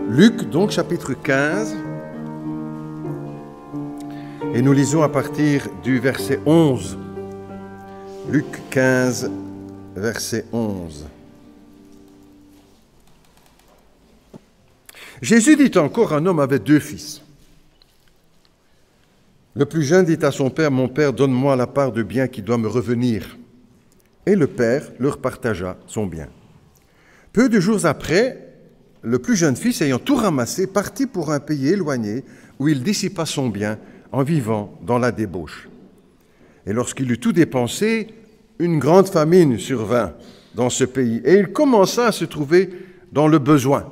Luc, donc, chapitre 15, et nous lisons à partir du verset 11. Luc 15, verset 11. Jésus dit encore, un homme avait 2 fils. Le plus jeune dit à son père, « Mon père, donne-moi la part de bien qui doit me revenir. » Et le père leur partagea son bien. Peu de jours après, le plus jeune fils, ayant tout ramassé, partit pour un pays éloigné où il dissipa son bien en vivant dans la débauche. Et lorsqu'il eut tout dépensé, une grande famine survint dans ce pays et il commença à se trouver dans le besoin.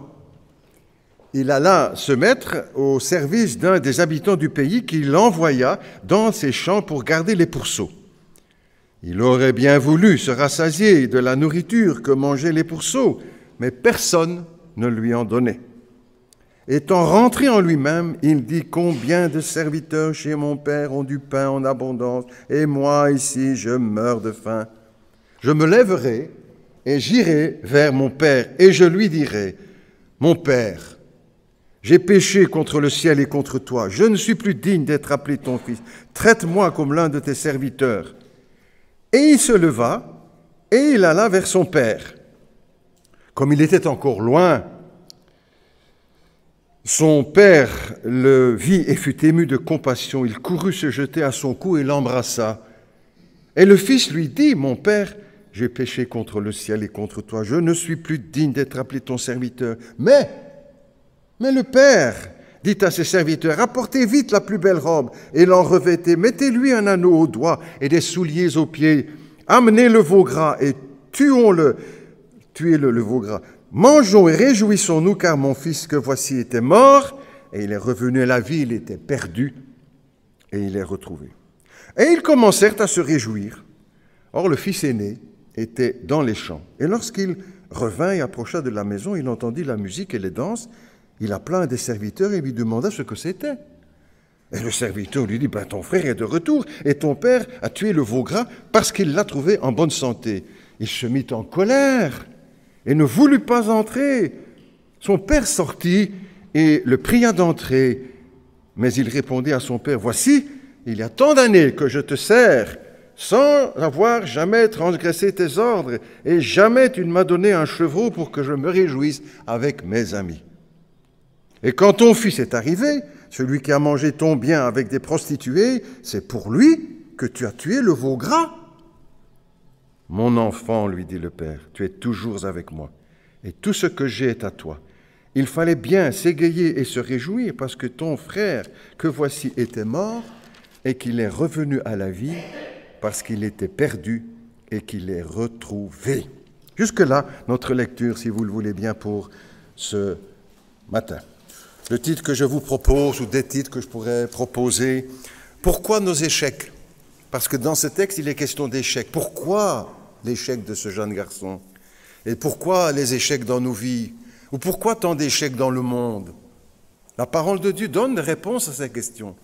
Il alla se mettre au service d'un des habitants du pays qui l'envoya dans ses champs pour garder les pourceaux. Il aurait bien voulu se rassasier de la nourriture que mangeaient les pourceaux, mais personne ne lui en donnait. Étant rentré en lui-même, il dit « Combien de serviteurs chez mon père ont du pain en abondance, et moi ici je meurs de faim. Je me lèverai et j'irai vers mon père, et je lui dirai « Mon père, j'ai péché contre le ciel et contre toi. Je ne suis plus digne d'être appelé ton fils. Traite-moi comme l'un de tes serviteurs. » Et il se leva et il alla vers son père. Comme il était encore loin, son père le vit et fut ému de compassion. Il courut se jeter à son cou et l'embrassa. Et le fils lui dit, « Mon père, j'ai péché contre le ciel et contre toi. Je ne suis plus digne d'être appelé ton serviteur. » Mais le père dit à ses serviteurs, « Apportez vite la plus belle robe et l'en revêtez. Mettez-lui un anneau au doigt et des souliers aux pieds. Amenez le veau gras et tuons-le. » Tuez-le, le veau gras. Mangeons et réjouissons-nous, car mon fils que voici était mort, et il est revenu à la vie, il était perdu, et il est retrouvé. Et ils commencèrent à se réjouir. Or, le fils aîné était dans les champs. Et lorsqu'il revint et approcha de la maison, il entendit la musique et les danses. Il appela un des serviteurs et lui demanda ce que c'était. Et le serviteur lui dit, « Ton frère est de retour, et ton père a tué le veau gras parce qu'il l'a trouvé en bonne santé. » Il se mit en colère et ne voulut pas entrer. Son père sortit et le pria d'entrer. Mais il répondit à son père, « Voici, il y a tant d'années que je te sers, sans avoir jamais transgressé tes ordres, et jamais tu ne m'as donné un chevreau pour que je me réjouisse avec mes amis. Et quand ton fils est arrivé, celui qui a mangé ton bien avec des prostituées, c'est pour lui que tu as tué le veau gras. » « Mon enfant, lui dit le père, tu es toujours avec moi, et tout ce que j'ai est à toi. Il fallait bien s'égayer et se réjouir parce que ton frère, que voici, était mort et qu'il est revenu à la vie parce qu'il était perdu et qu'il est retrouvé. » Jusque-là, notre lecture, si vous le voulez bien, pour ce matin. Le titre que je vous propose, ou des titres que je pourrais proposer, « Pourquoi nos échecs ?» Parce que dans ce texte, il est question d'échecs. Pourquoi l'échec de ce jeune garçon? Et pourquoi les échecs dans nos vies? Ou pourquoi tant d'échecs dans le monde? La parole de Dieu donne des réponses à ces questions.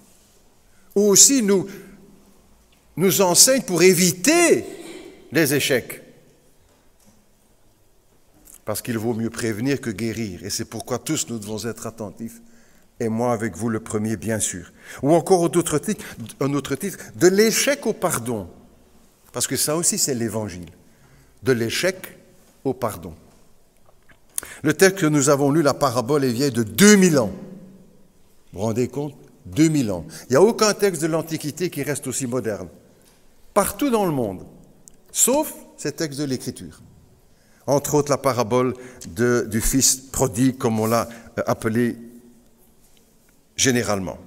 Ou aussi nous enseigne pour éviter les échecs. Parce qu'il vaut mieux prévenir que guérir. Et c'est pourquoi tous nous devons être attentifs. Et moi avec vous le premier, bien sûr. Ou encore un autre titre, de l'échec au pardon. Parce que ça aussi, c'est l'évangile. De l'échec au pardon. Le texte que nous avons lu, la parabole, est vieille de 2000 ans. Vous vous rendez compte? 2000 ans. Il n'y a aucun texte de l'Antiquité qui reste aussi moderne. Partout dans le monde. Sauf ces textes de l'Écriture. Entre autres, la parabole du fils prodigue, comme on l'a appelé généralement.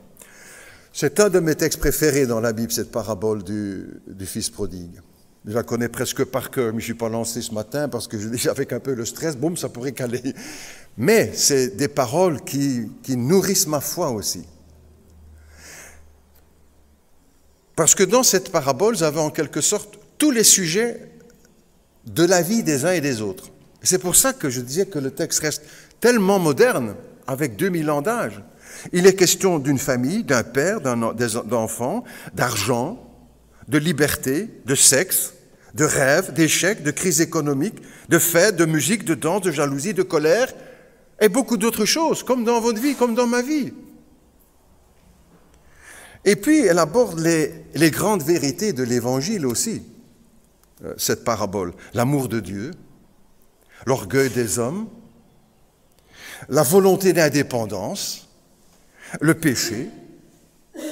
C'est un de mes textes préférés dans la Bible, cette parabole du fils prodigue. Je la connais presque par cœur, mais je ne suis pas lancé ce matin parce que déjà avec un peu le stress, boum, ça pourrait caler. Mais c'est des paroles qui nourrissent ma foi aussi. Parce que dans cette parabole, vous avez en quelque sorte tous les sujets de la vie des uns et des autres. C'est pour ça que je disais que le texte reste tellement moderne, avec 2000 ans d'âge. Il est question d'une famille, d'un père, d'enfants, d'argent, de liberté, de sexe, de rêves, d'échecs, de crises économiques, de fêtes, de musique, de danse, de jalousie, de colère, et beaucoup d'autres choses, comme dans votre vie, comme dans ma vie. Et puis, elle aborde les grandes vérités de l'Évangile aussi, cette parabole. L'amour de Dieu, l'orgueil des hommes, la volonté d'indépendance, le péché,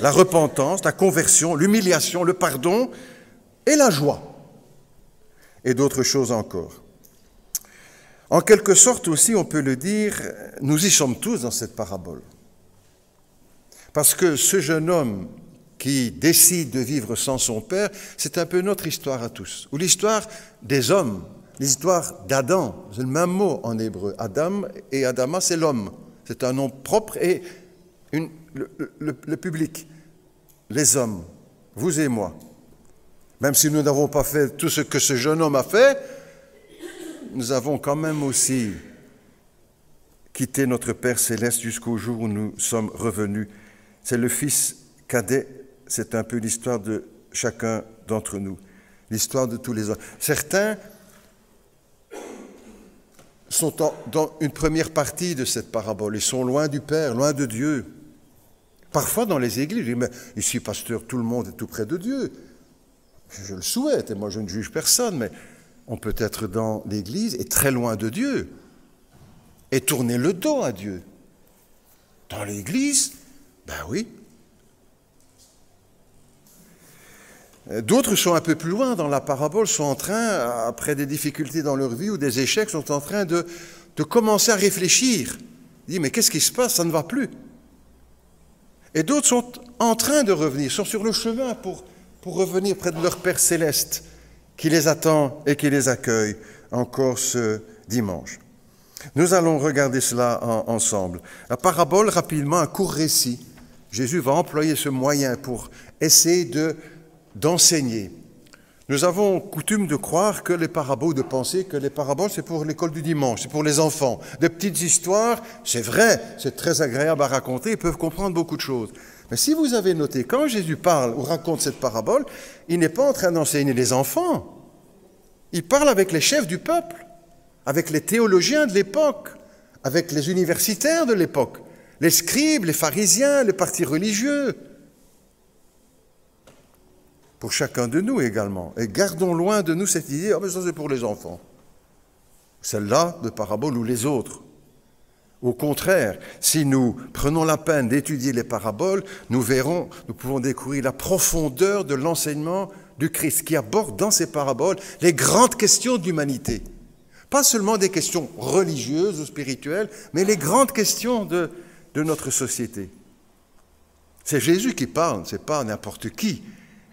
la repentance, la conversion, l'humiliation, le pardon et la joie. Et d'autres choses encore. En quelque sorte aussi, on peut le dire, nous y sommes tous dans cette parabole. Parce que ce jeune homme qui décide de vivre sans son père, c'est un peu notre histoire à tous. Ou l'histoire des hommes, l'histoire d'Adam, c'est le même mot en hébreu. Adam et Adama, c'est l'homme. C'est un nom propre et le public, les hommes, vous et moi. Même si nous n'avons pas fait tout ce que ce jeune homme a fait, nous avons quand même aussi quitté notre Père céleste jusqu'au jour où nous sommes revenus. C'est le fils cadet, c'est un peu l'histoire de chacun d'entre nous, l'histoire de tous les hommes. Certains sont dans une première partie de cette parabole, ils sont loin du Père, loin de Dieu. Parfois dans les églises, je dis, mais ici, pasteur, tout le monde est tout près de Dieu. Je le souhaite, et moi je ne juge personne, mais on peut être dans l'église et très loin de Dieu, et tourner le dos à Dieu. Dans l'église, ben oui. D'autres sont un peu plus loin dans la parabole, sont en train, après des difficultés dans leur vie ou des échecs, sont en train de commencer à réfléchir. Ils disent, mais qu'est-ce qui se passe? Ça ne va plus. Et d'autres sont en train de revenir, sont sur le chemin pour revenir près de leur Père céleste, qui les attend et qui les accueille encore ce dimanche. Nous allons regarder cela ensemble. La parabole, rapidement, un court récit. Jésus va employer ce moyen pour essayer d'enseigner. Nous avons coutume de croire que les paraboles, de penser que les paraboles, c'est pour l'école du dimanche, c'est pour les enfants. Des petites histoires, c'est vrai, c'est très agréable à raconter, ils peuvent comprendre beaucoup de choses. Mais si vous avez noté, quand Jésus parle ou raconte cette parabole, il n'est pas en train d'enseigner les enfants. Il parle avec les chefs du peuple, avec les théologiens de l'époque, avec les universitaires de l'époque, les scribes, les pharisiens, les partis religieux. Pour chacun de nous également. Et gardons loin de nous cette idée, mais ça c'est pour les enfants. Celle-là de parabole ou les autres. Au contraire, si nous prenons la peine d'étudier les paraboles, nous pouvons découvrir la profondeur de l'enseignement du Christ qui aborde dans ces paraboles les grandes questions de l'humanité. Pas seulement des questions religieuses ou spirituelles, mais les grandes questions de notre société. C'est Jésus qui parle, c'est pas n'importe qui.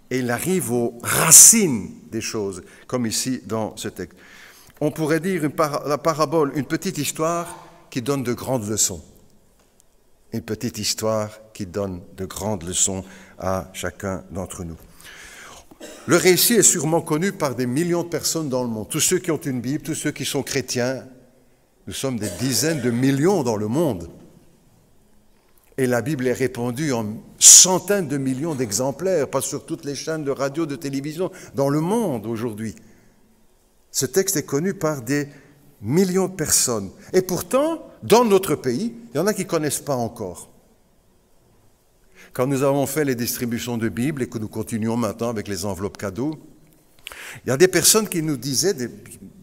Et il arrive aux racines des choses, comme ici dans ce texte. On pourrait dire la parabole, une petite histoire qui donne de grandes leçons. Une petite histoire qui donne de grandes leçons à chacun d'entre nous. Le récit est sûrement connu par des millions de personnes dans le monde. Tous ceux qui ont une Bible, tous ceux qui sont chrétiens, nous sommes des dizaines de millions dans le monde. Et la Bible est répandue en centaines de millions d'exemplaires, pas sur toutes les chaînes de radio, de télévision, dans le monde aujourd'hui. Ce texte est connu par des millions de personnes. Et pourtant, dans notre pays, il y en a qui ne connaissent pas encore. Quand nous avons fait les distributions de Bibles et que nous continuons maintenant avec les enveloppes cadeaux, il y a des personnes qui nous disaient, des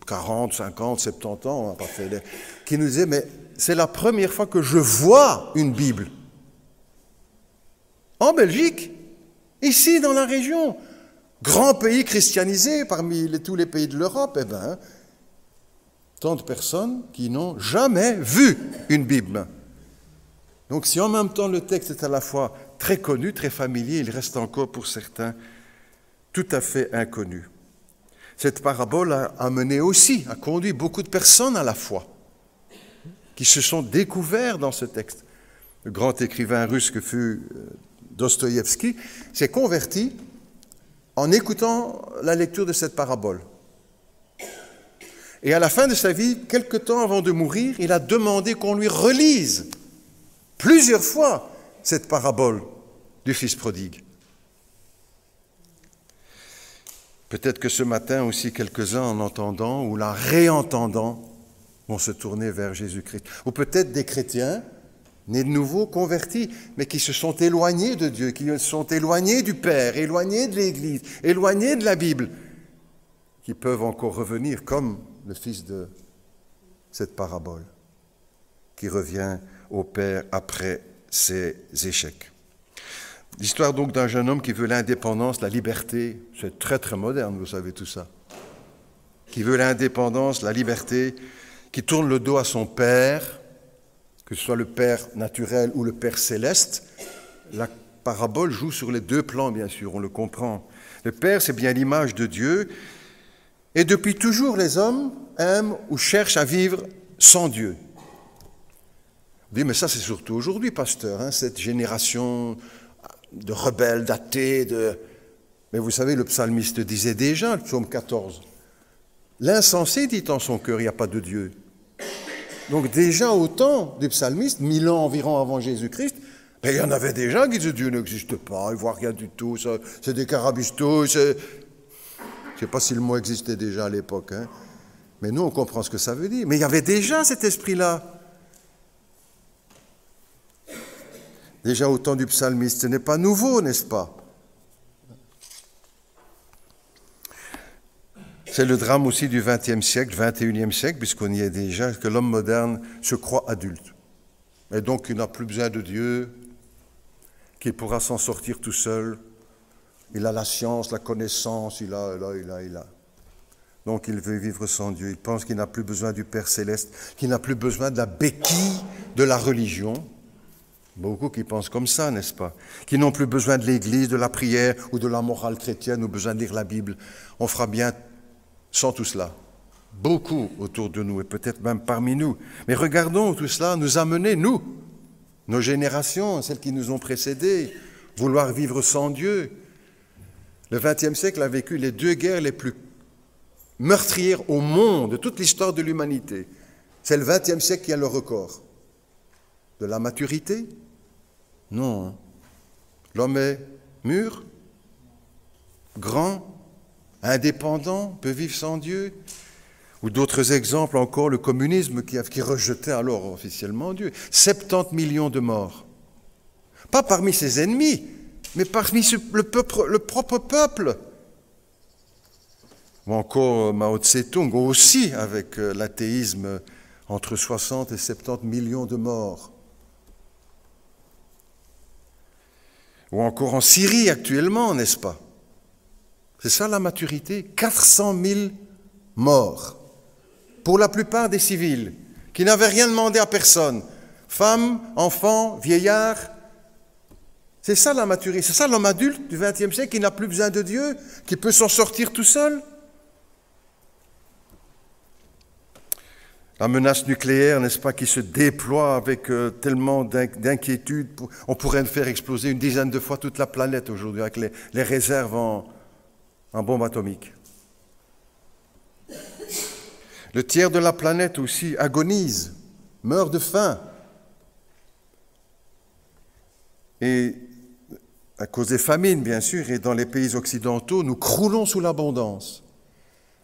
40, 50, 70 ans, on n'a pas fait qui nous disaient, mais c'est la première fois que je vois une Bible. En Belgique, ici dans la région, grand pays christianisé parmi tous les pays de l'Europe, eh bien, tant de personnes qui n'ont jamais vu une Bible. Donc si en même temps le texte est à la fois très connu, très familier, il reste encore pour certains tout à fait inconnu. Cette parabole a conduit beaucoup de personnes à la foi, qui se sont découverts dans ce texte. Le grand écrivain russe que fut Dostoïevski s'est converti en écoutant la lecture de cette parabole. Et à la fin de sa vie, quelque temps avant de mourir, il a demandé qu'on lui relise plusieurs fois cette parabole du Fils prodigue. Peut-être que ce matin aussi, quelques-uns en entendant ou la réentendant vont se tourner vers Jésus-Christ. Ou peut-être des chrétiens nés de nouveau, convertis, mais qui se sont éloignés de Dieu, qui se sont éloignés du Père, éloignés de l'Église, éloignés de la Bible, qui peuvent encore revenir comme le fils de cette parabole, qui revient au Père après ses échecs. L'histoire donc d'un jeune homme qui veut l'indépendance, la liberté, c'est très très moderne, vous savez tout ça, qui veut l'indépendance, la liberté, qui tourne le dos à son Père, que ce soit le Père naturel ou le Père céleste. La parabole joue sur les deux plans, bien sûr, on le comprend. Le Père, c'est bien l'image de Dieu, et depuis toujours, les hommes aiment ou cherchent à vivre sans Dieu. Vous dites, mais ça, c'est surtout aujourd'hui, pasteur, hein, cette génération de rebelles, d'athées, Mais vous savez, le psalmiste disait déjà, le psaume 14, « L'insensé dit en son cœur, il n'y a pas de Dieu. » Donc déjà au temps des psalmistes, 1000 ans environ avant Jésus-Christ, il y en avait déjà qui disaient Dieu n'existe pas, il ne voit rien du tout, ça, c'est des carabistos, je ne sais pas si le mot existait déjà à l'époque, hein. Mais nous on comprend ce que ça veut dire. Mais il y avait déjà cet esprit-là. Déjà au temps du psalmiste, ce n'est pas nouveau, n'est-ce pas? C'est le drame aussi du XXe siècle, XXIe siècle, puisqu'on y est déjà, que l'homme moderne se croit adulte. Et donc il n'a plus besoin de Dieu, qu'il pourra s'en sortir tout seul. Il a la science, la connaissance, il a. Donc il veut vivre sans Dieu. Il pense qu'il n'a plus besoin du Père céleste, qu'il n'a plus besoin de la béquille de la religion. Beaucoup qui pensent comme ça, n'est-ce pas? Qui n'ont plus besoin de l'Église, de la prière ou de la morale chrétienne ou besoin de lire la Bible. On fera bien sans tout cela. Beaucoup autour de nous et peut-être même parmi nous. Mais regardons où tout cela nous a menés, nous, nos générations, celles qui nous ont précédés, vouloir vivre sans Dieu. Le XXe siècle a vécu les deux guerres les plus meurtrières au monde, de toute l'histoire de l'humanité. C'est le XXe siècle qui a le record. De la maturité? Non. L'homme est mûr, grand, indépendant, peut vivre sans Dieu. Ou d'autres exemples encore, le communisme qui rejetait alors officiellement Dieu. 70 millions de morts. Pas parmi ses ennemis, mais parmi le propre peuple. Ou encore Mao Tse-tung, aussi avec l'athéisme, entre 60 et 70 millions de morts. Ou encore en Syrie actuellement, n'est-ce pas? C'est ça la maturité, 400 000 morts. Pour la plupart des civils, qui n'avaient rien demandé à personne. Femmes, enfants, vieillards. C'est ça la maturité, c'est ça l'homme adulte du XXe siècle qui n'a plus besoin de Dieu, qui peut s'en sortir tout seul. La menace nucléaire, n'est-ce pas, qui se déploie avec tellement d'inquiétude. On pourrait faire exploser une dizaine de fois toute la planète aujourd'hui avec les réserves en bombes atomiques. Le tiers de la planète aussi agonise, meurt de faim. Et à cause des famines, bien sûr, et dans les pays occidentaux, nous croulons sous l'abondance.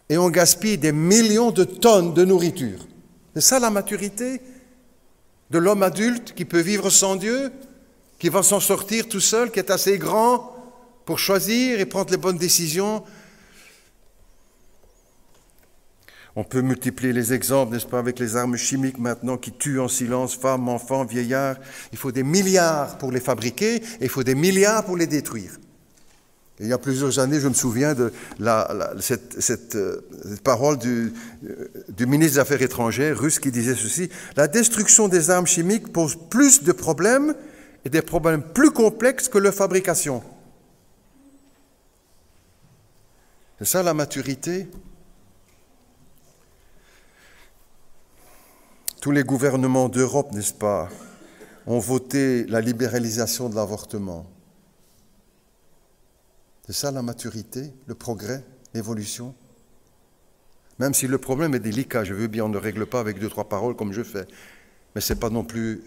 Et on gaspille des millions de tonnes de nourriture. C'est ça la maturité de l'homme adulte qui peut vivre sans Dieu, qui va s'en sortir tout seul, qui est assez grand pour choisir et prendre les bonnes décisions. On peut multiplier les exemples, n'est-ce pas, avec les armes chimiques maintenant qui tuent en silence femmes, enfants, vieillards. Il faut des milliards pour les fabriquer et il faut des milliards pour les détruire. Et il y a plusieurs années, je me souviens de cette parole du ministre des Affaires étrangères russe qui disait ceci: « La destruction des armes chimiques pose plus de problèmes et des problèmes plus complexes que leur fabrication. » C'est ça la maturité. Tous les gouvernements d'Europe, n'est-ce pas, ont voté la libéralisation de l'avortement. C'est ça la maturité, le progrès, l'évolution. Même si le problème est délicat, je veux bien, on ne règle pas avec 2-3 paroles comme je fais, mais ce n'est pas non plus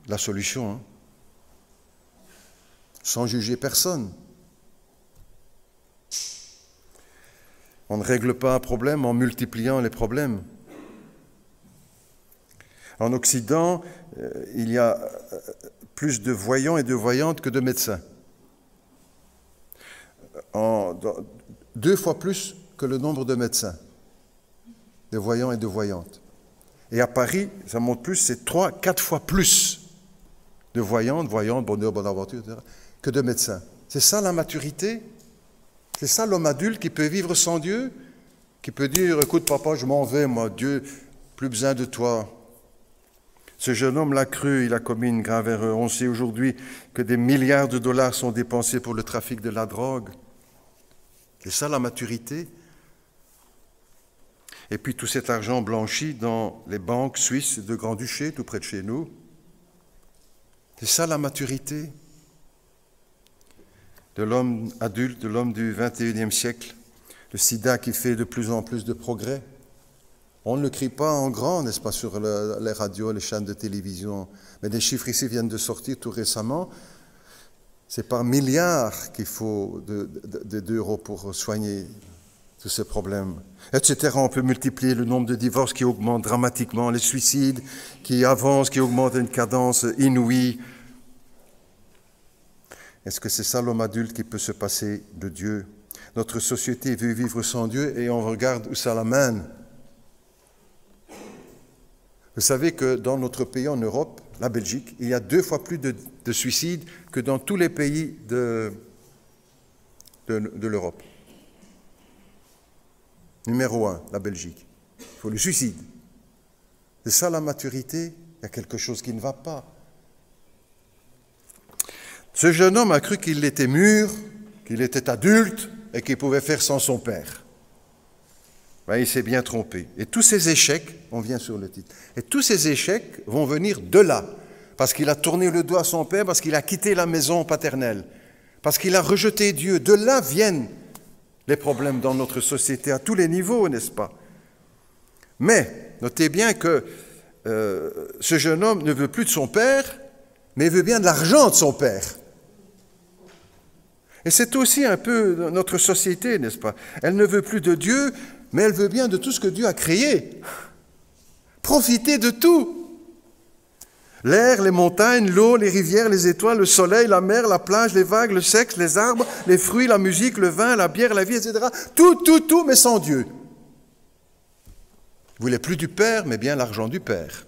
la solution, hein. Sans juger personne. On ne règle pas un problème en multipliant les problèmes. En Occident, il y a plus de voyants et de voyantes que de médecins. 2 fois plus que le nombre de médecins, de voyants et de voyantes. Et à Paris, ça monte plus, c'est 3-4 fois plus de voyantes, bonheur, bonne aventure, etc., que de médecins. C'est ça la maturité? C'est ça l'homme adulte qui peut vivre sans Dieu? Qui peut dire, écoute papa, je m'en vais, moi, Dieu, plus besoin de toi. Ce jeune homme l'a cru, il a commis une grave erreur. On sait aujourd'hui que des milliards de dollars sont dépensés pour le trafic de la drogue. C'est ça la maturité? Et puis tout cet argent blanchi dans les banques suisses de Grand-Duché, tout près de chez nous. C'est ça la maturité de l'homme adulte, de l'homme du XXIe siècle. Le sida qui fait de plus en plus de progrès. On ne le crie pas en grand, n'est-ce pas, sur les radios, les chaînes de télévision. Mais des chiffres ici viennent de sortir tout récemment. C'est par milliards qu'il faut d'euros pour soigner tous ces problèmes, etc. On peut multiplier le nombre de divorces qui augmente dramatiquement, les suicides qui avancent, qui augmentent à une cadence inouïe. Est-ce que c'est ça l'homme adulte qui peut se passer de Dieu? Notre société veut vivre sans Dieu et on regarde où ça l'amène. Vous savez que dans notre pays en Europe, la Belgique, il y a 2 fois plus de suicides que dans tous les pays de l'Europe. Numéro 1, la Belgique. Il faut le suicide. C'est ça la maturité? Il y a quelque chose qui ne va pas. Ce jeune homme a cru qu'il était mûr, qu'il était adulte et qu'il pouvait faire sans son père. Ben, il s'est bien trompé. Et tous ces échecs, on vient sur le titre, et tous ces échecs vont venir de là, parce qu'il a tourné le dos à son père, parce qu'il a quitté la maison paternelle, parce qu'il a rejeté Dieu. De là viennent les problèmes dans notre société à tous les niveaux, n'est-ce pas? Mais notez bien que ce jeune homme ne veut plus de son père, mais il veut bien de l'argent de son père. Et c'est aussi un peu notre société, n'est-ce pas? Elle ne veut plus de Dieu, mais elle veut bien de tout ce que Dieu a créé. Profiter de tout. L'air, les montagnes, l'eau, les rivières, les étoiles, le soleil, la mer, la plage, les vagues, le sexe, les arbres, les fruits, la musique, le vin, la bière, la vie, etc. Tout, mais sans Dieu. Vous voulez plus du Père, mais bien l'argent du Père.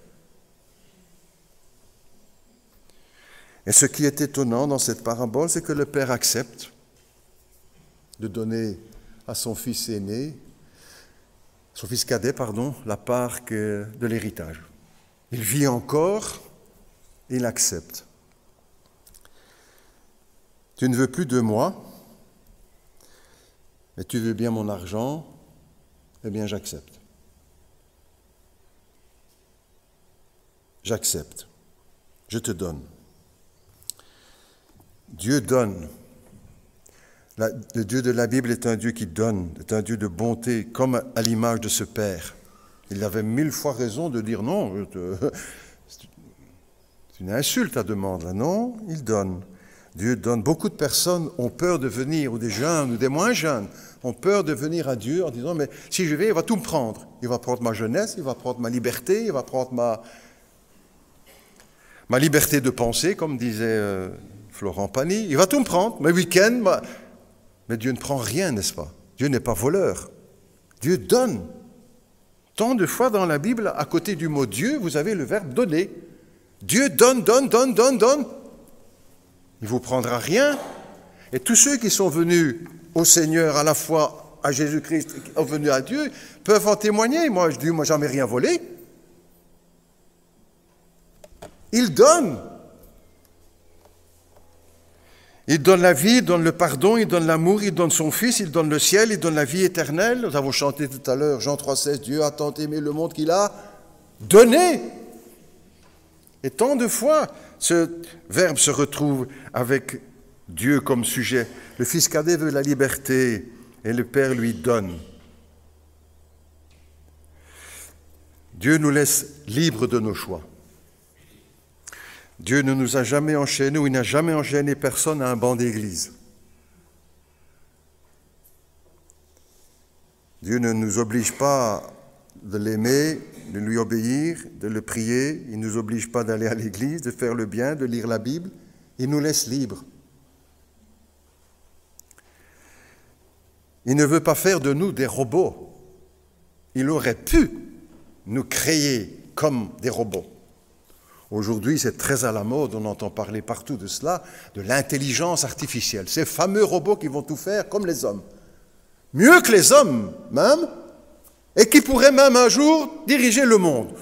Et ce qui est étonnant dans cette parabole, c'est que le Père accepte de donner à son fils aîné, son fils cadet, la part de l'héritage. Il vit encore, il accepte. Tu ne veux plus de moi, mais tu veux bien mon argent, eh bien j'accepte. J'accepte. Je te donne. Dieu donne. Le Dieu de la Bible est un Dieu qui donne, est un Dieu de bonté, comme à l'image de ce Père. Il avait 1000 fois raison de dire non, c'est une insulte ta demande là. Non, il donne. Dieu donne. Beaucoup de personnes ont peur de venir, ou des jeunes, ou des moins jeunes, ont peur de venir à Dieu en disant, mais si je vais, il va tout me prendre. Il va prendre ma jeunesse, il va prendre ma liberté, il va prendre ma liberté de penser, comme disait Florent Pagny. Il va tout me prendre, mes week-ends. Mais Dieu ne prend rien, n'est-ce pas? Dieu n'est pas voleur. Dieu donne. Tant de fois dans la Bible, à côté du mot Dieu, vous avez le verbe donner. Dieu donne. Il ne vous prendra rien. Et tous ceux qui sont venus au Seigneur, à la fois à Jésus-Christ, qui sont venus à Dieu, peuvent en témoigner. Moi, je dis, moi, jamais rien volé. Il donne. Il donne la vie, il donne le pardon, il donne l'amour, il donne son Fils, il donne le ciel, il donne la vie éternelle. Nous avons chanté tout à l'heure, Jean 3,16, Dieu a tant aimé le monde qu'il a donné. Et tant de fois, ce verbe se retrouve avec Dieu comme sujet. Le Fils cadet veut la liberté et le Père lui donne. Dieu nous laisse libres de nos choix. Dieu ne nous a jamais enchaînés, ou il n'a jamais enchaîné personne à un banc d'église. Dieu ne nous oblige pas de l'aimer, de lui obéir, de le prier. Il ne nous oblige pas d'aller à l'église, de faire le bien, de lire la Bible. Il nous laisse libres. Il ne veut pas faire de nous des robots. Il aurait pu nous créer comme des robots. Aujourd'hui, c'est très à la mode, on entend parler partout de cela, de l'intelligence artificielle. Ces fameux robots qui vont tout faire comme les hommes. Mieux que les hommes, même, et qui pourraient même un jour diriger le monde.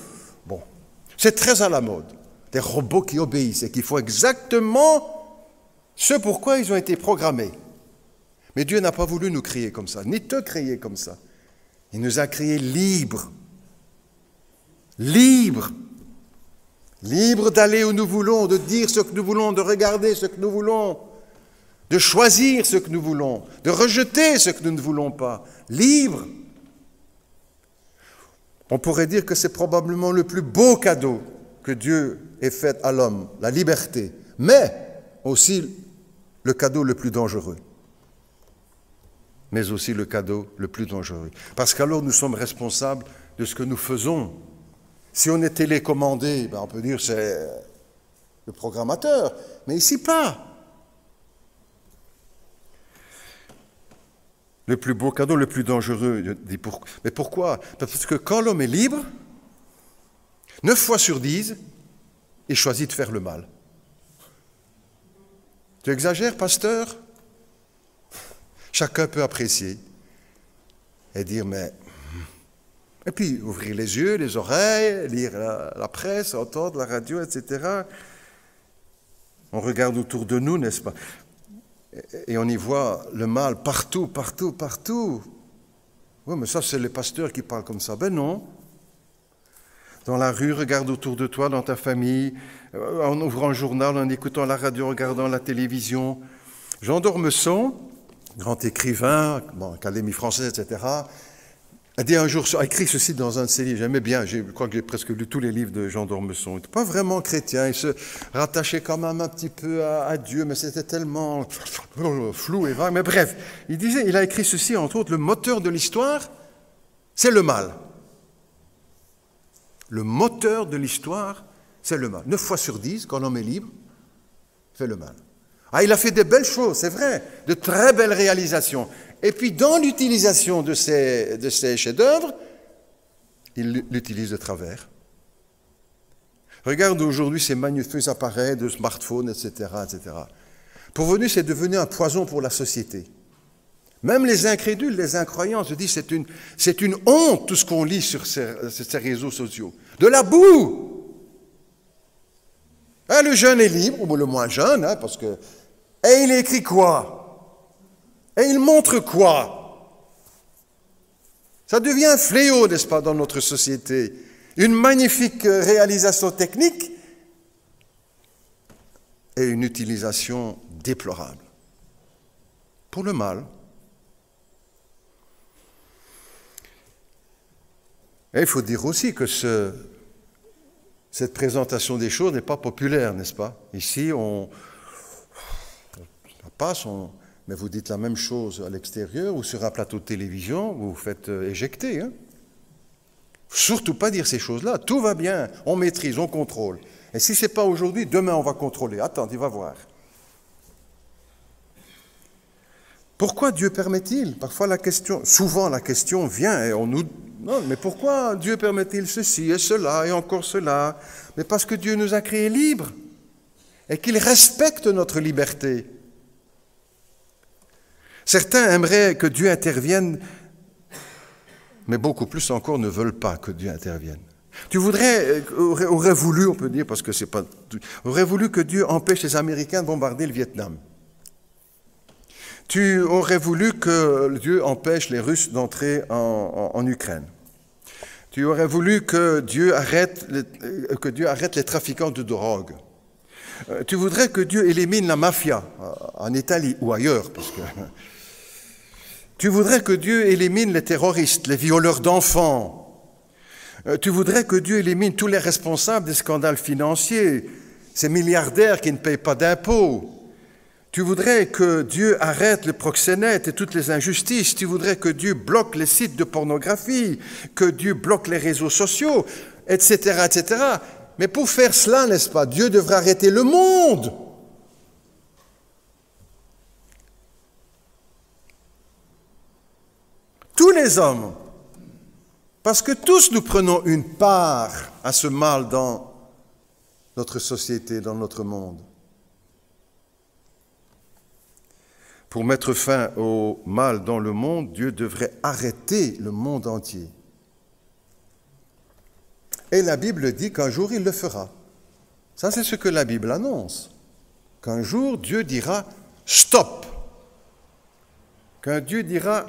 Bon, c'est très à la mode. Des robots qui obéissent et qui font exactement ce pourquoi ils ont été programmés. Mais Dieu n'a pas voulu nous créer comme ça, ni te créer comme ça. Il nous a créés libres. Libres. Libres d'aller où nous voulons, de dire ce que nous voulons, de regarder ce que nous voulons, de choisir ce que nous voulons, de rejeter ce que nous ne voulons pas. Libres. On pourrait dire que c'est probablement le plus beau cadeau que Dieu ait fait à l'homme, la liberté, mais aussi le cadeau le plus dangereux. Mais aussi le cadeau le plus dangereux. Parce qu'alors nous sommes responsables de ce que nous faisons. Si on est télécommandé, on peut dire c'est le programmateur, mais ici pas. Le plus beau cadeau, le plus dangereux. Mais pourquoi? Parce que quand l'homme est libre, 9 fois sur 10, il choisit de faire le mal. Tu exagères, pasteur? Chacun peut apprécier et dire, mais... Et puis, ouvrir les yeux, les oreilles, lire la presse, entendre la radio, etc. On regarde autour de nous, n'est-ce pas? Et on y voit le mal partout, partout, partout. Oui, mais ça, c'est les pasteurs qui parlent comme ça. Ben non. Dans la rue, regarde autour de toi, dans ta famille, en ouvrant le journal, en écoutant la radio, en regardant la télévision. Jean d'Ormesson, grand écrivain, Académie française, etc., a dit un jour, a écrit ceci dans un de ses livres, j'aimais bien, je crois que j'ai presque lu tous les livres de Jean d'Ormesson. Il n'était pas vraiment chrétien, il se rattachait quand même un petit peu à Dieu, mais c'était tellement flou et vague. Mais bref, il a écrit ceci, entre autres, le moteur de l'histoire, c'est le mal. Le moteur de l'histoire, c'est le mal. 9 fois sur 10, quand l'homme est libre, fait le mal. Ah, il a fait des belles choses, c'est vrai, de très belles réalisations. Et puis, dans l'utilisation de ces chefs-d'œuvre, il l'utilise de travers. Regarde aujourd'hui ces magnifiques appareils de smartphones, etc., etc. Pourvenu, c'est devenu un poison pour la société. Même les incrédules, les incroyants se disent c'est une honte tout ce qu'on lit sur ces réseaux sociaux. De la boue. Hein, le jeune est libre, ou le moins jeune, parce que... Et il écrit quoi? Et il montre quoi? Ça devient un fléau, n'est-ce pas, dans notre société. Une magnifique réalisation technique et une utilisation déplorable. Pour le mal. Et il faut dire aussi que cette présentation des choses n'est pas populaire, n'est-ce pas? Ici, on passe, mais vous dites la même chose à l'extérieur ou sur un plateau de télévision, vous vous faites éjecter. Surtout pas dire ces choses-là. Tout va bien, on maîtrise, on contrôle. Et si ce n'est pas aujourd'hui, demain on va contrôler. Attends, tu vas voir. Pourquoi Dieu permet-il? Souvent la question vient et on nous... Non, mais pourquoi Dieu permet-il ceci et cela et encore cela? Mais parce que Dieu nous a créés libres et qu'il respecte notre liberté. Certains aimeraient que Dieu intervienne, mais beaucoup plus encore ne veulent pas que Dieu intervienne. Tu aurais voulu, on peut dire, parce que c'est pas... aurais voulu que Dieu empêche les Américains de bombarder le Vietnam. Tu aurais voulu que Dieu empêche les Russes d'entrer en Ukraine. Tu aurais voulu que Dieu arrête les trafiquants de drogue. Tu voudrais que Dieu élimine la mafia en Italie ou ailleurs, parce que... Tu voudrais que Dieu élimine les terroristes, les violeurs d'enfants. Tu voudrais que Dieu élimine tous les responsables des scandales financiers, ces milliardaires qui ne payent pas d'impôts. Tu voudrais que Dieu arrête le proxénète et toutes les injustices. Tu voudrais que Dieu bloque les sites de pornographie, que Dieu bloque les réseaux sociaux, etc., etc. Mais pour faire cela, n'est-ce pas, Dieu devrait arrêter le monde. Tous les hommes. Parce que tous nous prenons une part à ce mal dans notre société, dans notre monde. Pour mettre fin au mal dans le monde, Dieu devrait arrêter le monde entier. Et la Bible dit qu'un jour, il le fera. Ça, c'est ce que la Bible annonce. Qu'un jour, Dieu dira « stop ». Que Dieu dira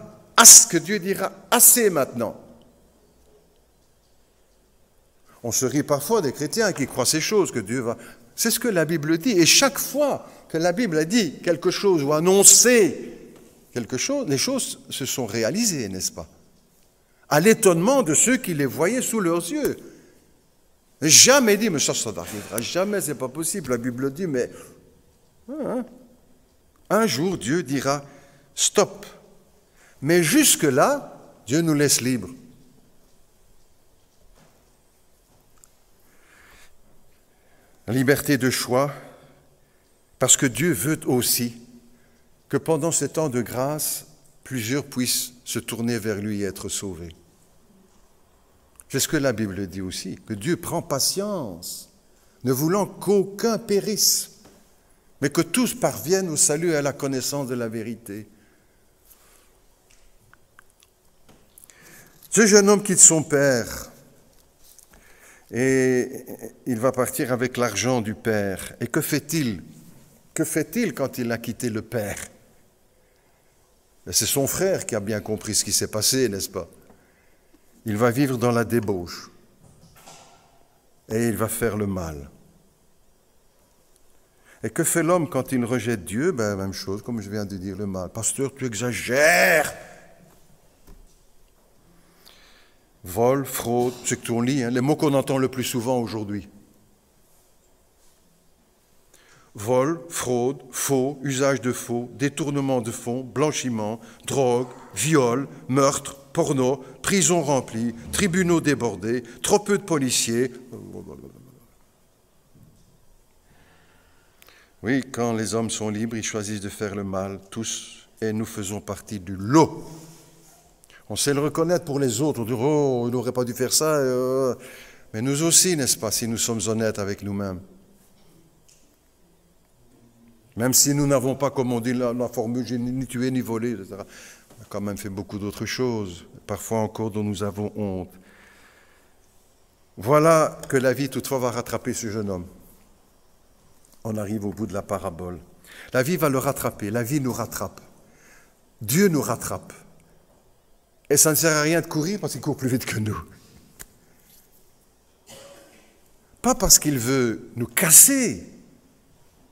« assez maintenant ». On se rit parfois des chrétiens qui croient ces choses, que Dieu va... C'est ce que la Bible dit. Et chaque fois que la Bible a dit quelque chose ou annoncé quelque chose, les choses se sont réalisées, n'est-ce pas? À l'étonnement de ceux qui les voyaient sous leurs yeux. Jamais dit, mais ça n'arrivera jamais, c'est pas possible. La Bible dit, mais un jour Dieu dira stop. Mais jusque-là, Dieu nous laisse libres. La liberté de choix, parce que Dieu veut aussi que pendant ces temps de grâce, plusieurs puissent se tourner vers lui et être sauvés. C'est ce que la Bible dit aussi, que Dieu prend patience, ne voulant qu'aucun périsse, mais que tous parviennent au salut et à la connaissance de la vérité. Ce jeune homme quitte son père et il va partir avec l'argent du père. Et que fait-il? Que fait-il quand il a quitté le père? C'est son frère qui a bien compris ce qui s'est passé, n'est-ce pas? Il va vivre dans la débauche et il va faire le mal. Et que fait l'homme quand il rejette Dieu? Même chose, comme je viens de dire, le mal. Pasteur, tu exagères. Vol, fraude, c'est que on lit, les mots qu'on entend le plus souvent aujourd'hui. Vol, fraude, faux, usage de faux, détournement de fonds, blanchiment, drogue, viol, meurtre, porno, prison remplie, tribunaux débordés, trop peu de policiers. Oui, quand les hommes sont libres, ils choisissent de faire le mal, tous, et nous faisons partie du lot. On sait le reconnaître pour les autres, on dit « Oh, il n'aurait pas dû faire ça », mais nous aussi, n'est-ce pas, si nous sommes honnêtes avec nous-mêmes. Même si nous n'avons pas, comme on dit la formule, ni tué, ni volé, etc. On a quand même fait beaucoup d'autres choses, parfois encore dont nous avons honte. Voilà que la vie toutefois va rattraper ce jeune homme. On arrive au bout de la parabole. La vie va le rattraper, la vie nous rattrape. Dieu nous rattrape. Et ça ne sert à rien de courir parce qu'il court plus vite que nous. Pas parce qu'il veut nous casser,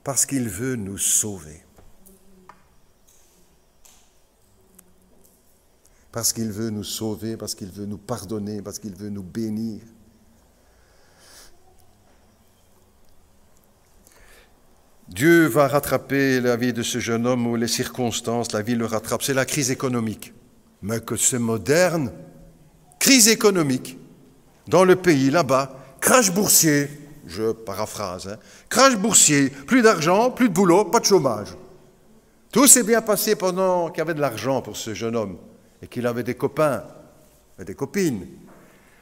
parce qu'il veut nous sauver. Parce qu'il veut nous sauver, parce qu'il veut nous pardonner, parce qu'il veut nous bénir. Dieu va rattraper la vie de ce jeune homme ou les circonstances, la vie le rattrape. C'est la crise économique. Mais que c'est moderne. Crise économique. Dans le pays, là-bas, crash boursier. Je paraphrase. Crash boursier. Plus d'argent, plus de boulot, pas de chômage. Tout s'est bien passé pendant qu'il y avait de l'argent pour ce jeune homme et qu'il avait des copains et des copines.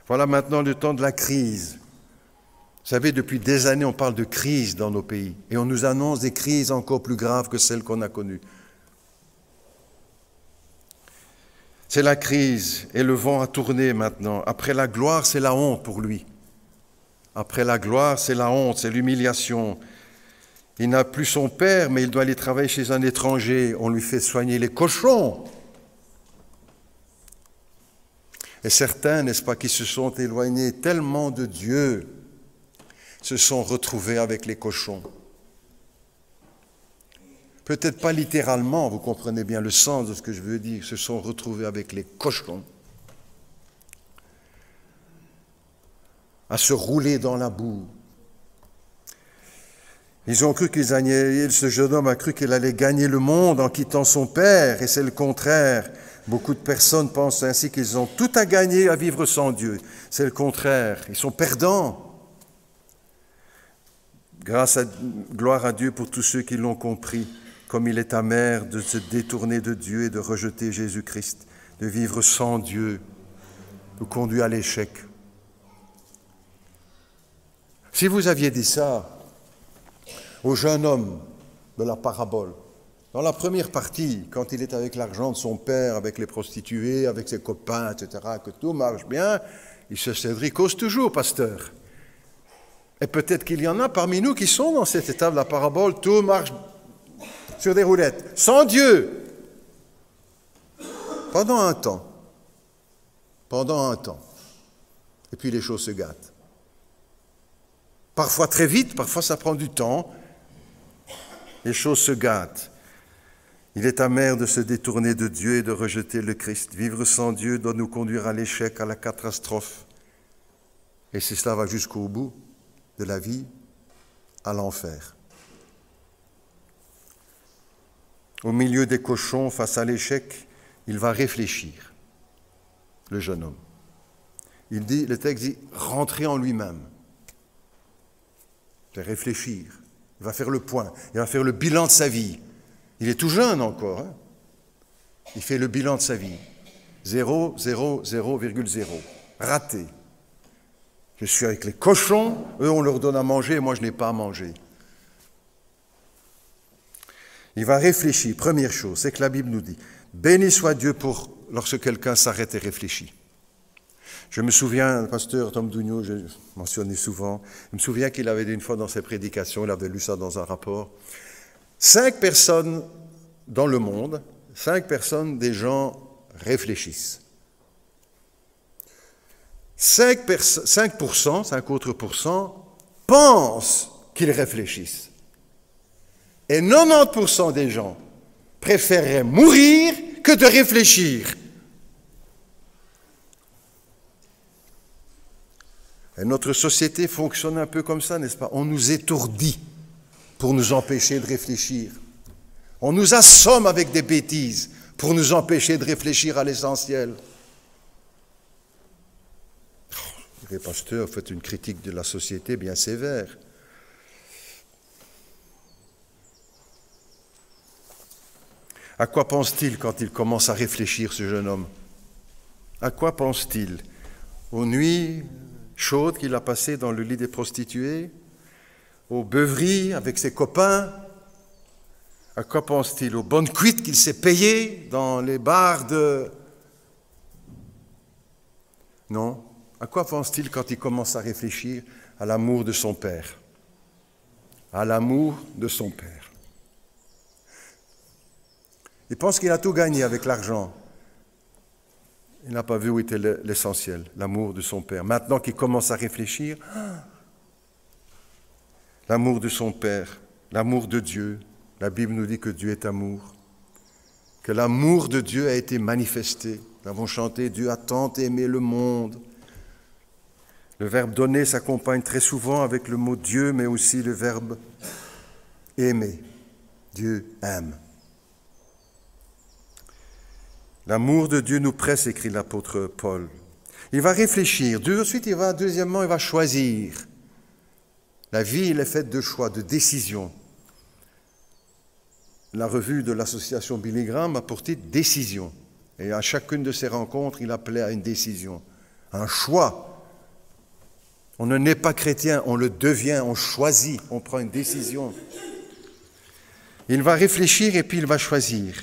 Voilà maintenant le temps de la crise. Vous savez, depuis des années, on parle de crise dans nos pays et on nous annonce des crises encore plus graves que celles qu'on a connues. C'est la crise et le vent a tourné maintenant. Après la gloire, c'est la honte pour lui. Après la gloire, c'est la honte, c'est l'humiliation. Il n'a plus son père, mais il doit aller travailler chez un étranger. On lui fait soigner les cochons. Et certains, n'est-ce pas, qui se sont éloignés tellement de Dieu, se sont retrouvés avec les cochons. Peut-être pas littéralement, vous comprenez bien le sens de ce que je veux dire, se sont retrouvés avec les cochons, à se rouler dans la boue. Ils ont cru ce jeune homme a cru qu'il allait gagner le monde en quittant son père, et c'est le contraire. Beaucoup de personnes pensent ainsi qu'ils ont tout à gagner à vivre sans Dieu. C'est le contraire, ils sont perdants. Gloire à Dieu pour tous ceux qui l'ont compris, comme il est amer de se détourner de Dieu et de rejeter Jésus-Christ. De vivre sans Dieu nous conduit à l'échec. Si vous aviez dit ça au jeune homme de la parabole, dans la première partie, quand il est avec l'argent de son père, avec les prostituées, avec ses copains, etc., que tout marche bien, il se céderait, cause toujours, pasteur. Et peut-être qu'il y en a parmi nous qui sont dans cet état de la parabole, tout marche sur des roulettes, sans Dieu. Pendant un temps. Et puis les choses se gâtent. Parfois très vite, parfois ça prend du temps. Les choses se gâtent. Il est amer de se détourner de Dieu et de rejeter le Christ. Vivre sans Dieu doit nous conduire à l'échec, à la catastrophe. Et si cela va jusqu'au bout de la vie, à l'enfer. Au milieu des cochons, face à l'échec, il va réfléchir, le jeune homme. Le texte dit, rentrer en lui-même. C'est réfléchir. Il va faire le point, il va faire le bilan de sa vie. Il est tout jeune encore. Hein? Il fait le bilan de sa vie. 0, 0, 0,0. Raté. Je suis avec les cochons, eux on leur donne à manger, moi je n'ai pas à manger. Il va réfléchir. Première chose, c'est que la Bible nous dit, béni soit Dieu pour lorsque quelqu'un s'arrête et réfléchit. Je me souviens, le pasteur Tom Dougnaud, je mentionnais souvent, je me souviens qu'il avait dit une fois dans ses prédications, il avait lu ça dans un rapport, 5 personnes dans le monde, 5 personnes, des gens réfléchissent. 5 autres pourcents pensent qu'ils réfléchissent. Et 90% des gens préféreraient mourir que de réfléchir. Et notre société fonctionne un peu comme ça, n'est-ce pas? On nous étourdit pour nous empêcher de réfléchir. On nous assomme avec des bêtises pour nous empêcher de réfléchir à l'essentiel. Les pasteurs, faites une critique de la société bien sévère. À quoi pense-t-il quand il commence à réfléchir, ce jeune homme? À quoi pense-t-il? Aux nuits chaudes qu'il a passées dans le lit des prostituées? Aux beuveries avec ses copains? À quoi pense-t-il? Aux bonnes cuites qu'il s'est payées dans les bars de... Non. À quoi pense-t-il quand il commence à réfléchir à l'amour de son Père? À l'amour de son Père. Il pense qu'il a tout gagné avec l'argent. Il n'a pas vu où était l'essentiel, l'amour de son Père. Maintenant qu'il commence à réfléchir, l'amour de son Père, l'amour de Dieu. La Bible nous dit que Dieu est amour, que l'amour de Dieu a été manifesté. Nous avons chanté « Dieu a tant aimé le monde ». Le verbe « donner » s'accompagne très souvent avec le mot « Dieu », mais aussi le verbe « aimer ». Dieu aime. L'amour de Dieu nous presse, écrit l'apôtre Paul. Il va réfléchir. Ensuite, deuxièmement, il va choisir. La vie, elle est faite de choix, de décisions. La revue de l'association Billy Graham a pour titre « Décision ». Et à chacune de ces rencontres, il appelait à une décision, un choix. On ne naît pas chrétien, on le devient, on choisit, on prend une décision. Il va réfléchir et puis il va choisir.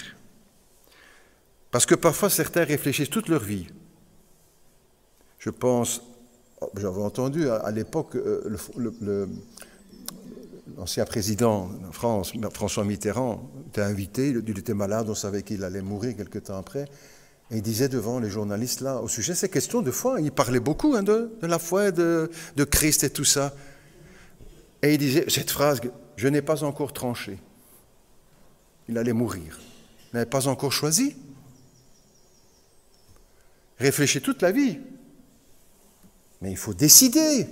Parce que parfois, certains réfléchissent toute leur vie. Je pense, j'avais entendu à l'époque, l'ancien président de France, François Mitterrand, était invité, il était malade, on savait qu'il allait mourir quelque temps après. Et il disait devant les journalistes, là, au sujet de ces questions de foi, il parlait beaucoup de la foi, de Christ et tout ça. Et il disait cette phrase, « Je n'ai pas encore tranché ». Il allait mourir. Il n'avait pas encore choisi. Réfléchir toute la vie. Mais il faut décider.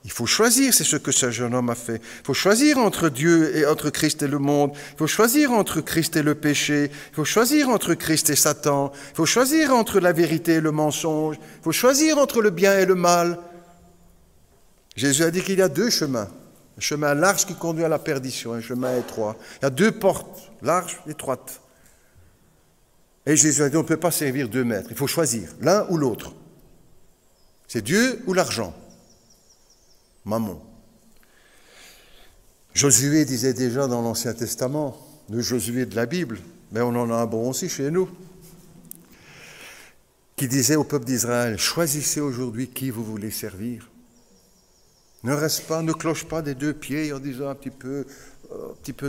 Il faut choisir, c'est ce que ce jeune homme a fait. Il faut choisir entre Dieu et entre Christ et le monde. Il faut choisir entre Christ et le péché. Il faut choisir entre Christ et Satan. Il faut choisir entre la vérité et le mensonge. Il faut choisir entre le bien et le mal. Jésus a dit qu'il y a deux chemins. Un chemin large qui conduit à la perdition, un chemin étroit. Il y a deux portes, larges et étroites. Et Jésus a dit, on ne peut pas servir deux maîtres. Il faut choisir l'un ou l'autre. C'est Dieu ou l'argent. Mammon. Josué disait déjà dans l'Ancien Testament, le Josué de la Bible, mais on en a un bon aussi chez nous, qui disait au peuple d'Israël, choisissez aujourd'hui qui vous voulez servir. Ne reste pas, ne cloche pas des deux pieds en disant un petit peu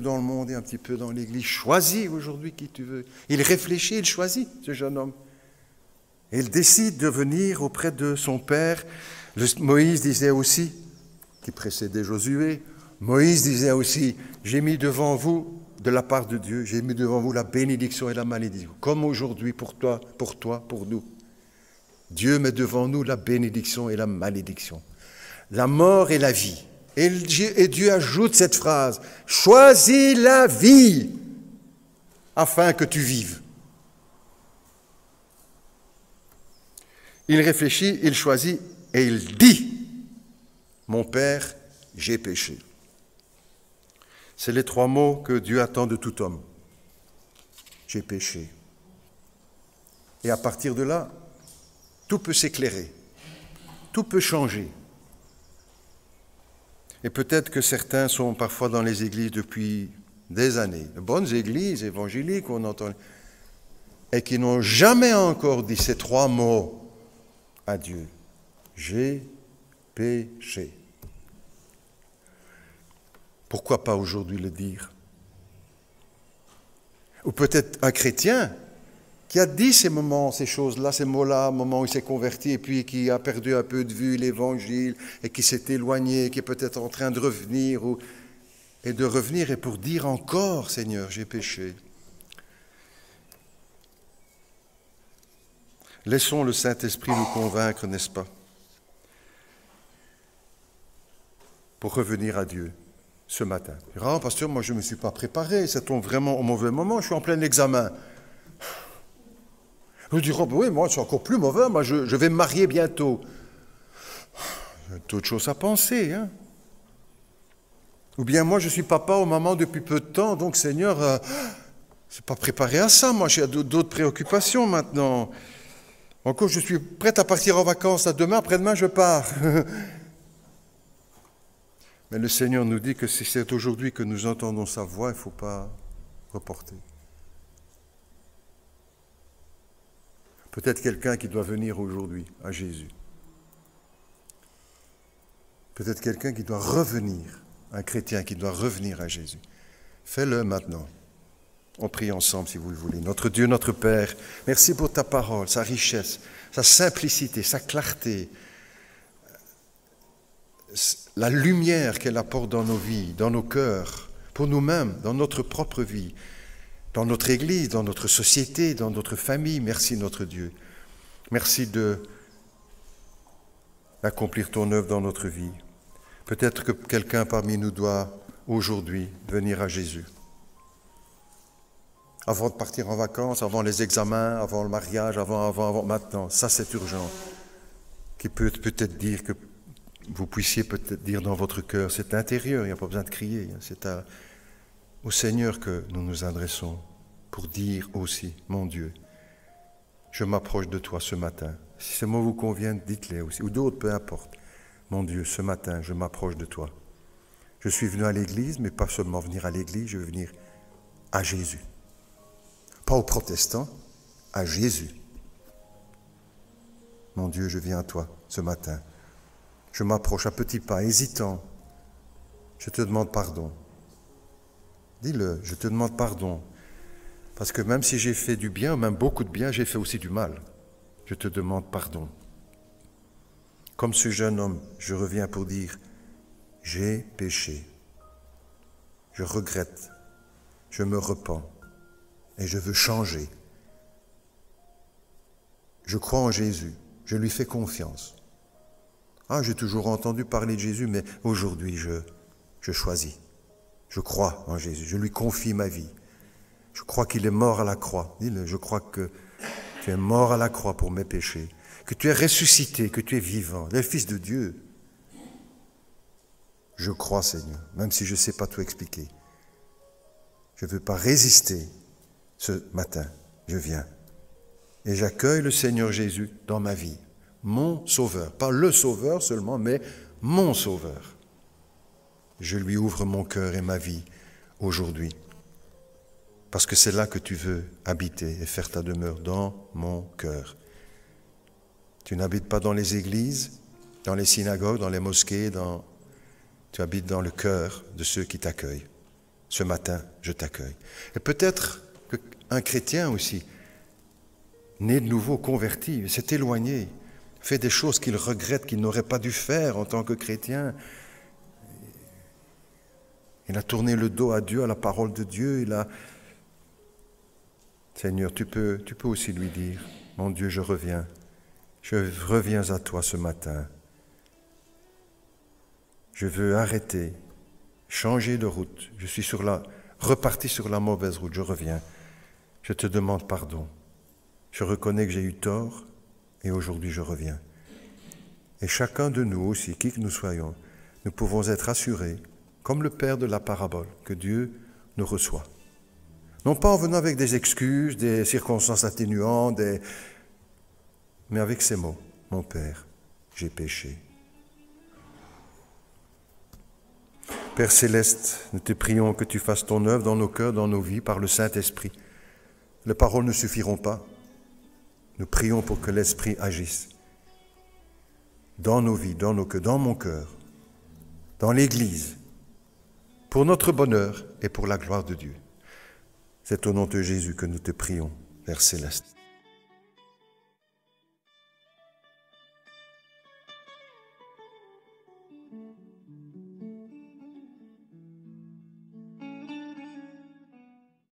dans le monde et un petit peu dans l'Église. Choisis aujourd'hui qui tu veux. Il réfléchit, il choisit, ce jeune homme. Et il décide de venir auprès de son père. Moïse disait aussi, qui précédait Josué, Moïse disait aussi, j'ai mis devant vous, de la part de Dieu, j'ai mis devant vous la bénédiction et la malédiction. Comme aujourd'hui pour toi, pour nous. Dieu met devant nous la bénédiction et la malédiction. La mort et la vie. Et Dieu ajoute cette phrase, choisis la vie afin que tu vives. Il réfléchit, il choisit et il dit, mon Père, j'ai péché. C'est les trois mots que Dieu attend de tout homme. J'ai péché. Et à partir de là, tout peut s'éclairer, tout peut changer. Et peut-être que certains sont parfois dans les églises depuis des années, de bonnes églises évangéliques, on entend, et qui n'ont jamais encore dit ces trois mots à Dieu. J'ai péché. Pourquoi pas aujourd'hui le dire? Ou peut-être un chrétien qui a dit ces moments, ces choses-là, ces mots-là, au moment où il s'est converti et puis qui a perdu un peu de vue l'évangile et qui s'est éloigné, qui est peut-être en train de revenir et pour dire encore, Seigneur, j'ai péché. Laissons le Saint-Esprit nous convaincre, n'est-ce pas, pour revenir à Dieu ce matin. Ah, pasteur, moi je ne me suis pas préparé, ça tombe vraiment au mauvais moment, je suis en plein examen. Vous direz, oui, moi c'est encore plus mauvais, moi je vais me marier bientôt. J'ai d'autres choses à penser, hein. Ou bien moi je suis papa ou maman depuis peu de temps, donc Seigneur, je ne suis pas préparé à ça, moi j'ai d'autres préoccupations maintenant. Encore, je suis prête à partir en vacances, là, demain, après-demain, je pars. Mais le Seigneur nous dit que si c'est aujourd'hui que nous entendons sa voix, il ne faut pas reporter. Peut-être quelqu'un qui doit venir aujourd'hui à Jésus. Peut-être quelqu'un qui doit revenir, un chrétien qui doit revenir à Jésus. Fais-le maintenant. On prie ensemble si vous le voulez. Notre Dieu, notre Père, merci pour ta parole, sa richesse, sa simplicité, sa clarté, la lumière qu'elle apporte dans nos vies, dans nos cœurs, pour nous-mêmes, dans notre propre vie, dans notre Église, dans notre société, dans notre famille. Merci notre Dieu. Merci d'accomplir ton œuvre dans notre vie. Peut-être que quelqu'un parmi nous doit aujourd'hui venir à Jésus. Avant de partir en vacances, avant les examens, avant le mariage, avant maintenant. Ça, c'est urgent. Qui peut peut-être dire que vous puissiez peut-être dire dans votre cœur, c'est intérieur, il n'y a pas besoin de crier. C'est au Seigneur que nous nous adressons pour dire aussi, mon Dieu, je m'approche de toi ce matin. Si ces mots vous conviennent, dites-les aussi. Ou d'autres, peu importe. Mon Dieu, ce matin, je m'approche de toi. Je suis venu à l'église, mais pas seulement venir à l'église, je veux venir à Jésus. Pas aux protestants, à Jésus. Mon Dieu, je viens à toi ce matin. Je m'approche à petits pas, hésitant. Je te demande pardon. Dis-le, je te demande pardon. Parce que même si j'ai fait du bien, même beaucoup de bien, j'ai fait aussi du mal. Je te demande pardon. Comme ce jeune homme, je reviens pour dire, j'ai péché. Je regrette. Je me repens. Et je veux changer. Je crois en Jésus. Je lui fais confiance. Ah, j'ai toujours entendu parler de Jésus, mais aujourd'hui, je choisis. Je crois en Jésus, je lui confie ma vie. Je crois qu'il est mort à la croix. Dis-le, je crois que tu es mort à la croix pour mes péchés, que tu es ressuscité, que tu es vivant, le Fils de Dieu. Je crois, Seigneur, même si je ne sais pas tout expliquer. Je ne veux pas résister ce matin. Je viens. Et j'accueille le Seigneur Jésus dans ma vie. Mon Sauveur. Pas le Sauveur seulement, mais mon Sauveur. Je lui ouvre mon cœur et ma vie aujourd'hui. Parce que c'est là que tu veux habiter et faire ta demeure, dans mon cœur. Tu n'habites pas dans les églises, dans les synagogues, dans les mosquées, tu habites dans le cœur de ceux qui t'accueillent. Ce matin, je t'accueille. Et peut-être qu'un chrétien aussi, né de nouveau, converti, s'est éloigné, fait des choses qu'il regrette, qu'il n'aurait pas dû faire en tant que chrétien. Il a tourné le dos à Dieu, à la parole de Dieu. Seigneur, tu peux aussi lui dire, mon Dieu, je reviens à toi ce matin. Je veux arrêter, changer de route. Je suis reparti sur la mauvaise route, je reviens. Je te demande pardon. Je reconnais que j'ai eu tort et aujourd'hui je reviens. Et chacun de nous aussi, qui que nous soyons, nous pouvons être assurés, comme le Père de la parabole, que Dieu nous reçoit. Non pas en venant avec des excuses, des circonstances atténuantes, mais avec ces mots. Mon Père, j'ai péché. Père céleste, nous te prions que tu fasses ton œuvre dans nos cœurs, dans nos vies, par le Saint-Esprit. Les paroles ne suffiront pas. Nous prions pour que l'Esprit agisse dans nos vies, dans nos cœurs, dans mon cœur, dans l'Église, pour notre bonheur et pour la gloire de Dieu. C'est au nom de Jésus que nous te prions, Père céleste.